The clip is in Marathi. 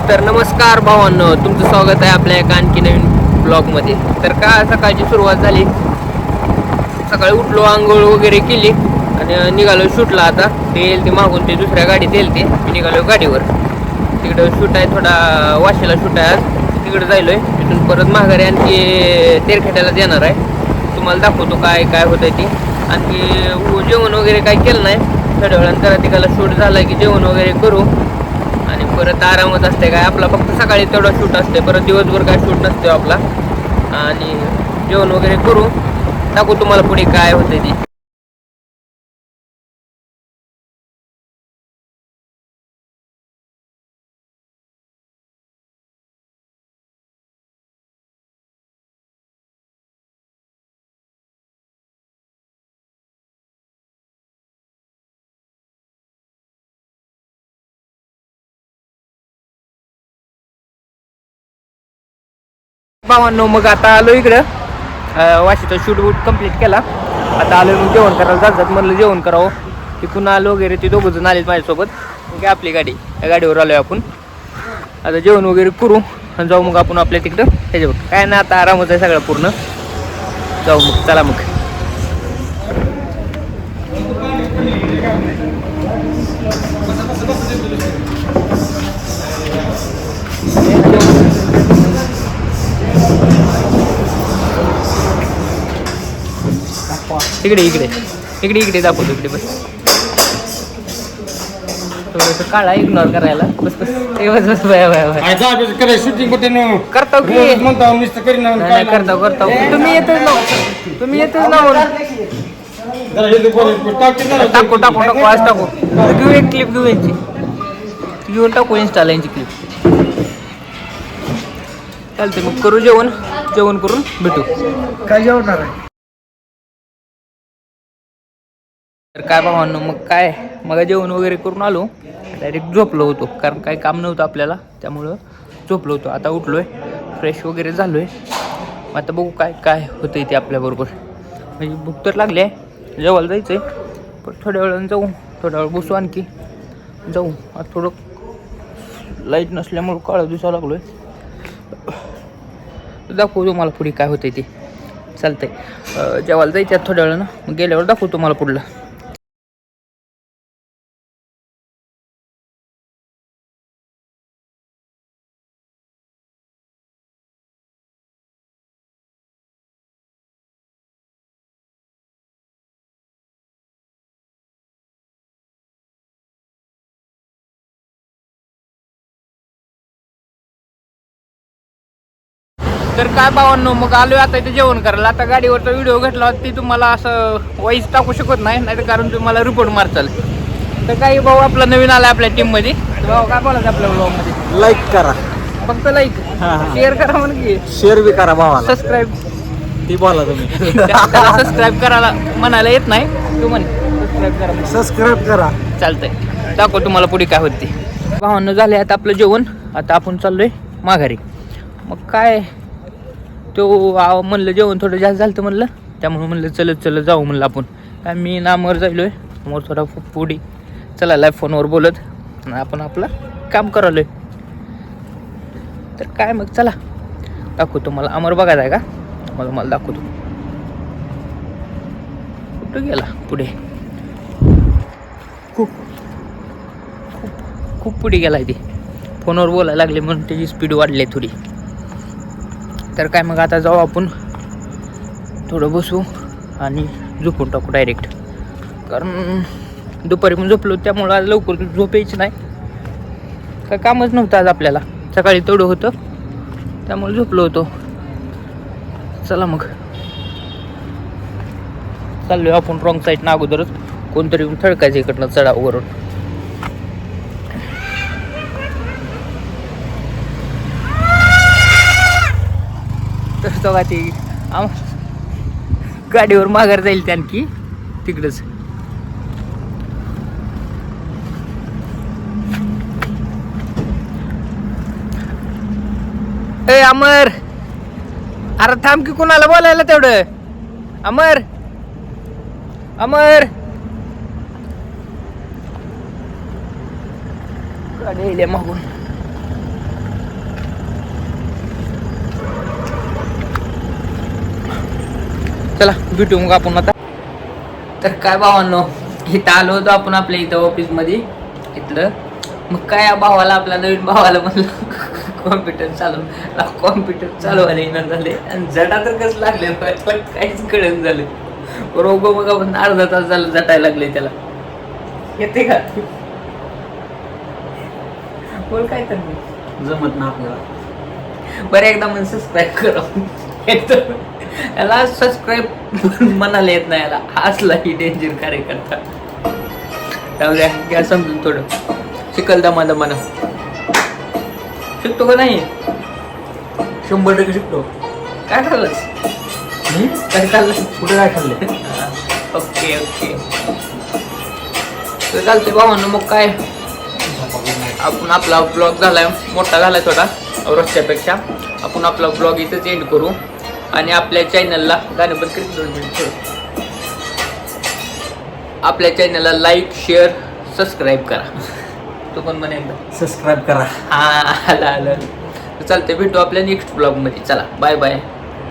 तर नमस्कार भावांनो, तुमचं स्वागत आहे आपल्या एका आणखी नवीन ब्लॉगमध्ये. तर का सकाळची सुरुवात झाली. सकाळी उठलो, आंघोळ वगैरे केली आणि निघालो शूटला. आता ते येईल ते मागून, ते दुसऱ्या गाडीत येईल ते मी निघालो गाडीवर. तिकडं शूट आहे, थोडा वाशीला शूट आहे आज, तिकडे जायलो आहे. तिथून परत माघारी आणखी तेरखेट्यालाच येणार आहे. तुम्हाला दाखवतो काय काय होतं आहे ते. आणखी जेवण वगैरे काय केलं नाही. थोड्या वेळानं तिकडला शूट झाला की जेवण वगैरे करू आणि परत आरामच असते. काय आपला फक्त सकाळी तेवढा शूट असते, परत दिवसभर काय शूट नसतो आपला. आणि जेवण वगैरे करू, टाकू तुम्हाला पुढे काय होतं ते. भावांनो, मग आता आलो इकडं. वाशीचा शूट वूट कंप्लीट केला. आता आलो मग जेवण करायला जातात. म्हणलं जेवण करावं. तिकून आलो वगैरे, ते दोघं जण आलेत माझ्यासोबत. मग आपली गाडी, त्या गाडीवर आलो आहे आपण. आता जेवण वगैरे करू आणि जाऊ मग आपण आपल्या तिकडं त्याच्यावर. काय नाही, आता आरामच आहे सगळं पूर्ण. जाऊ मग, चला मग. इकडे इकडे इकडे इकडे दाखवतो, इकडे बस. थोडंसं काळा इग्नोर करायला. बस बस, बस बस, शूटिंग करतो की नाही, करतो. तुम्ही येतच ना, तुम्ही येतच ना म्हणून. टाकू टाकू टाकू, आज टाकू. घेऊ एक क्लिप, घेऊ यांची, घेऊन टाकू इंस्टाला यांची क्लिप. चालते मग, करू जेवण. जेवण करून भेटू. काय जेवणार आहे? तर काय भावांनो, मग काय, मग जेवण वगैरे करून आलो. डायरेक्ट झोपलो होतो, कारण काही काम नव्हतं आपल्याला, त्यामुळं झोपलो होतो. आता उठलोय, फ्रेश वगैरे झालोय. आता बघू काय काय होतंय ते आपल्याबरोबर. म्हणजे भूक तर लागली आहे, जेवायला जायचं आहे. पण थोड्या वेळानं जाऊ, थोड्या वेळ बसू, आणखी जाऊ. आता थोडं लाईट नसल्यामुळं काळं दिसायला लागलो आहे. दाखवू तुम्हाला पुढे काय होतंय ते. चालतंय, जेवायला जायचं आहे थोड्या वेळानं, मग गेल्यावर दाखवू तुम्हाला पुढलं. तर काय भावांनो, मग आलोय आता इथे जेवण करायला. आता गाडीवरचा व्हिडिओ घेतला, ती तुम्हाला असं वॉइस टाकू शकत नाही, नाहीतर कारण तुम्हाला रिपोर्ट मारचाल. तर काही भाऊ आपला नवीन आला आपल्या टीममध्ये. भाऊ काय बोलायचं आपल्या ब्लॉगमध्ये? लाईक करा, फक्त लाईक, शेअर करा म्हणून की. शेअर बी करा भावाला. सबस्क्राईब ती बोला तुम्ही. त्याला सबस्क्राईब करायला म्हणायला येत नाही, तू म्हण सबस्क्राईब करा. सबस्क्राईब करा. चालतंय, दाखव तुम्हाला पुढे काय होते. भावांनो, झाले आता आपलं जेवण. आता आपण चाललोय माघारी. मग काय, तो म्हणलं जेवण थोडं जास्त झालं म्हणलं, त्यामुळे म्हणलं चलत जाऊ म्हणलं आपण. काय मी नामवर जायलोय, समोर थोडा पुढे चला फोनवर बोलत आणि आपण आपलं काम करायलोय. तर काय मग, चला दाखवतो तुम्हाला. अमर बघायचं आहे का? मला दाखवतो. कुठं गेला पुढे? खूप खूप पुढे गेलाय ते. फोनवर बोलायला लागले म्हणून त्याची स्पीड वाढली थोडी. तर काय मग, आता जाऊ आपण, थोडं बसू आणि झोपून टाकू डायरेक्ट. कारण दुपारी पण झोपलो, त्यामुळं आज लवकर झोप यायची नाही. काय कामच नव्हतं आज आपल्याला, सकाळी तेवढं होतं, त्यामुळे झोपलो होतो. चला मग, चाललोय आपण रॉंग साईडनं. अगोदरच कोणतरी थडकायचं इकडनं चढावरून. तर बघा, ती गाडीवर माघार जाईल ते आणखी तिकडंच. ए अमर, अरे थांब की, कुणाला बोलायला तेवढं. अमर अमर, गाडी येईल मागून. भेटू मग आपण आता. तर काय भावांनो, इथं आलो होतो आपण आपल्या इथं ऑफिसमध्ये इथलं. मग काय या भावाला, आपल्या नवीन भावाला म्हणलं कॉम्प्युटर चालवायला येणार झाले आणि जटा तर कसं लागले त्याला काहीच कळत झालं. बरोबर मग आपण अर्धा तास झालं जटायला लागले त्याला. येते का बोल काय तर जमत ना आपल्याला. बरं एकदा म्हणून सबस्क्राईब करा. याला सबस्क्राईब म्हणायला येत नाही, याला असला ही डेंजर कार्यकर्ता. जाऊ द्या, घ्या समजून थोडं. शिकल दमा शिकतो का नाही? 100% शिकतो. काय खाल्लंस? काय खाल्लं? कुठे काय खाल्ले? ओके तर चालते भावांनो. मग काय आपण आपला ब्लॉग झालाय, मोठा झालाय थोडा रोजच्यापेक्षा. आपण आपला ब्लॉग इथंच एंड करू आणि आपल्या चॅनलला गाणं बंद करून 2 मिनिट थोडं. आपल्या चॅनलला लाईक, शेअर, सबस्क्राईब करा. तू पण म्हणे एकदा सबस्क्राईब करा. आलं. चालते, भेटू आपल्या नेक्स्ट ब्लॉगमध्ये. चला बाय बाय.